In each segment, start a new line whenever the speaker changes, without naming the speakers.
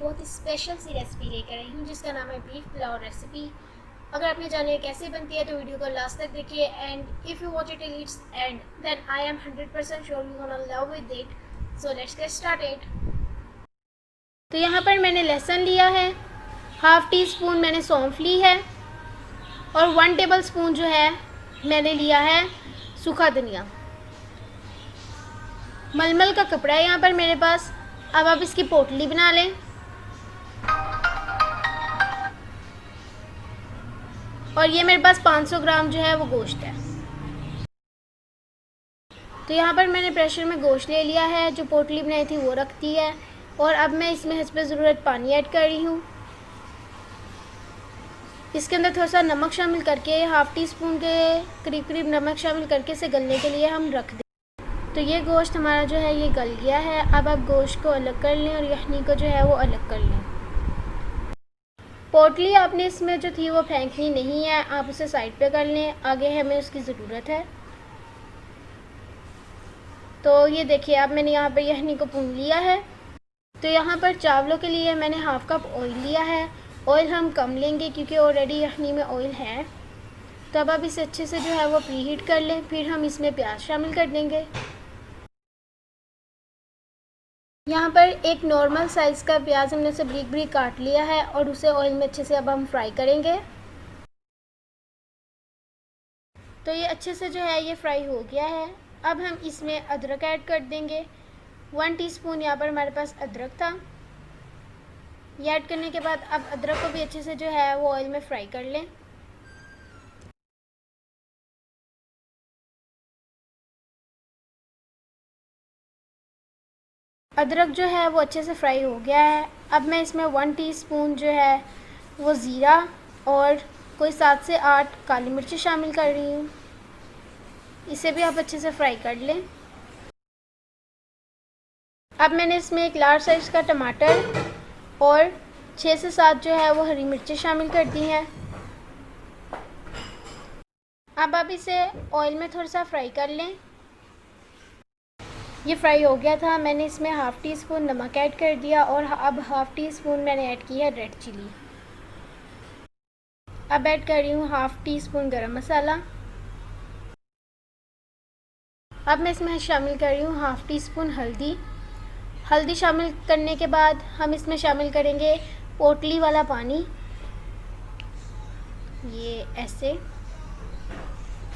बहुत ही स्पेशल सी रेसिपी लेकर आई हूँ जिसका नाम है बीफ पुलाव रेसिपी। अगर आपने जाने कैसे बनती है तो वीडियो को लास्ट तक देखिए and if you watch it till its end then I am 100% sure you gonna love with it. So let's get started. तो यहाँ पर मैंने लहसुन लिया है, हाफ़ टी स्पून मैंने सौंफ ली है और 1 टेबल स्पून जो है मैंने लिया है सूखा धनिया। मलमल का कपड़ा है यहाँ पर मेरे पास। अब आप इसकी पोटली बना लें और ये मेरे पास 500 ग्राम जो है वो गोश्त है। तो यहाँ पर मैंने प्रेशर में गोश्त ले लिया है, जो पोटली बनाई थी वो रख दी है और अब मैं इसमें हस्ब ज़रूरत पानी ऐड कर रही हूँ। इसके अंदर थोड़ा सा नमक शामिल करके, हाफ़ टी स्पून के करीब करीब नमक शामिल करके इसे गलने के लिए हम रख दें। तो ये गोश्त हमारा जो है ये गल गया है। अब आप गोश्त को अलग कर लें और यखनी को जो है वो अलग कर लें। पोटली आपने इसमें जो थी वो फेंकनी नहीं है, आप उसे साइड पे कर लें, आगे हमें उसकी ज़रूरत है। तो ये देखिए अब मैंने यहाँ पर यखनी को भून लिया है। तो यहाँ पर चावलों के लिए मैंने हाफ़ कप ऑयल लिया है। ऑयल हम कम लेंगे क्योंकि ऑलरेडी यखनी में ऑयल है। तो अब आप इसे अच्छे से जो है वो प्री हीट कर लें, फिर हम इसमें प्याज शामिल कर देंगे। यहाँ पर एक नॉर्मल साइज़ का प्याज हमने उसे बारीक बारीक काट लिया है और उसे ऑयल में अच्छे से अब हम फ्राई करेंगे। तो ये अच्छे से जो है ये फ्राई हो गया है। अब हम इसमें अदरक ऐड कर देंगे। 1 टीस्पून यहाँ पर हमारे पास अदरक था। ये ऐड करने के बाद अब अदरक को भी अच्छे से जो है वो ऑयल में फ्राई कर लें। अदरक जो है वो अच्छे से फ्राई हो गया है। अब मैं इसमें 1 टीस्पून जो है वो ज़ीरा और कोई 7 से 8 काली मिर्ची शामिल कर रही हूँ। इसे भी आप अच्छे से फ्राई कर लें। अब मैंने इसमें एक लार्ज साइज़ का टमाटर और 6 से 7 जो है वो हरी मिर्ची शामिल कर दी हैं। अब आप इसे ऑयल में थोड़ा सा फ्राई कर लें। ये फ्राई हो गया था। मैंने इसमें हाफ़ टी स्पून नमक ऐड कर दिया और अब हाफ़ टी स्पून मैंने ऐड की है रेड चिली। अब ऐड कर रही हूँ हाफ़ टी स्पून गरम मसाला। अब मैं इसमें शामिल कर रही हूँ हाफ़ टी स्पून हल्दी। हल्दी शामिल करने के बाद हम इसमें शामिल करेंगे पोटली वाला पानी। ये ऐसे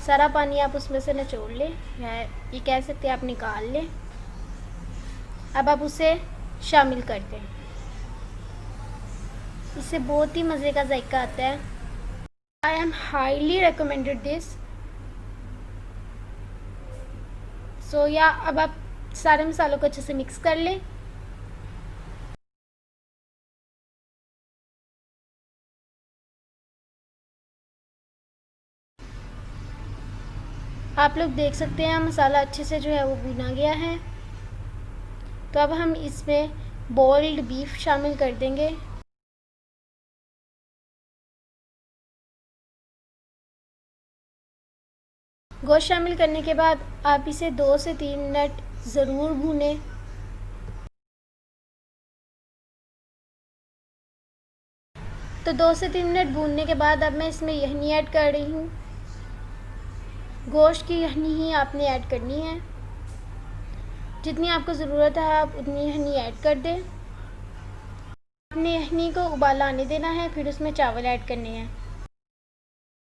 सारा पानी आप उसमें से निचोड़ लें, या ये कह सकते हैं आप निकाल लें। अब आप उसे शामिल कर दें। इससे बहुत ही मज़े का जायका आता है। I am highly recommended this. So yeah अब आप सारे मसालों को अच्छे से मिक्स कर लें। आप लोग देख सकते हैं मसाला अच्छे से जो है वो भुना गया है। तो अब हम इसमें बॉइल्ड बीफ शामिल कर देंगे। गोश्त शामिल करने के बाद आप इसे 2 से 3 मिनट ज़रूर भूनें। तो 2 से 3 मिनट भूनने के बाद अब मैं इसमें यखनी ऐड कर रही हूँ। गोश्त की यखनी ही आपने ऐड करनी है, जितनी आपको ज़रूरत है आप उतनी यखनी ऐड कर दें। आपने यखनी को उबाला आने देना है, फिर उसमें चावल ऐड करने हैं।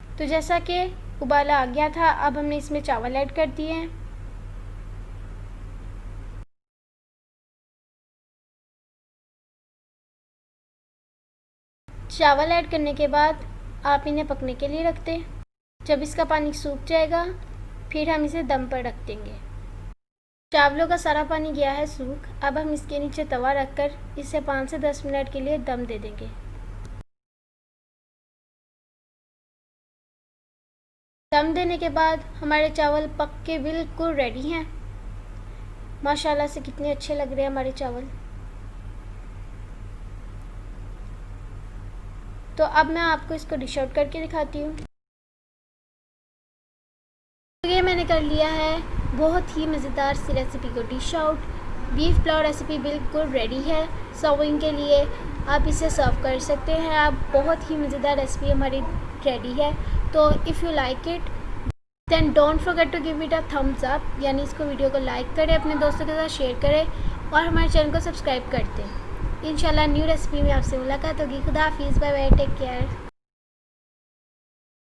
तो जैसा कि उबाला आ गया था, अब हमने इसमें चावल ऐड कर दिए हैं। चावल ऐड करने के बाद आप इन्हें पकने के लिए रख दें। जब इसका पानी सूख जाएगा फिर हम इसे दम पर रख देंगे। चावलों का सारा पानी गया है सूख। अब हम इसके नीचे तवा रखकर इसे 5 से 10 मिनट के लिए दम दे देंगे। दम देने के बाद हमारे चावल पक के बिल्कुल रेडी हैं। माशाल्लाह से कितने अच्छे लग रहे हैं हमारे चावल। तो अब मैं आपको इसको डिश आउट करके दिखाती हूँ। तो ये मैंने कर लिया है बहुत ही मज़ेदार सी रेसिपी को dish out. Beef pulao recipe बिल्कुल रेडी है सर्विंग के लिए। आप इसे सर्व कर सकते हैं। आप बहुत ही मज़ेदार रेसिपी हमारी रेडी है। तो if you like it then don't forget to give it a thumbs up, यानी इसको वीडियो को लाइक करें, अपने दोस्तों के साथ शेयर करें और हमारे चैनल को सब्सक्राइब कर दें। इंशाल्लाह न्यू रेसिपी में आपसे मुलाकात होगी। खुदा हाफिज़, बाय बाय, टेक केयर।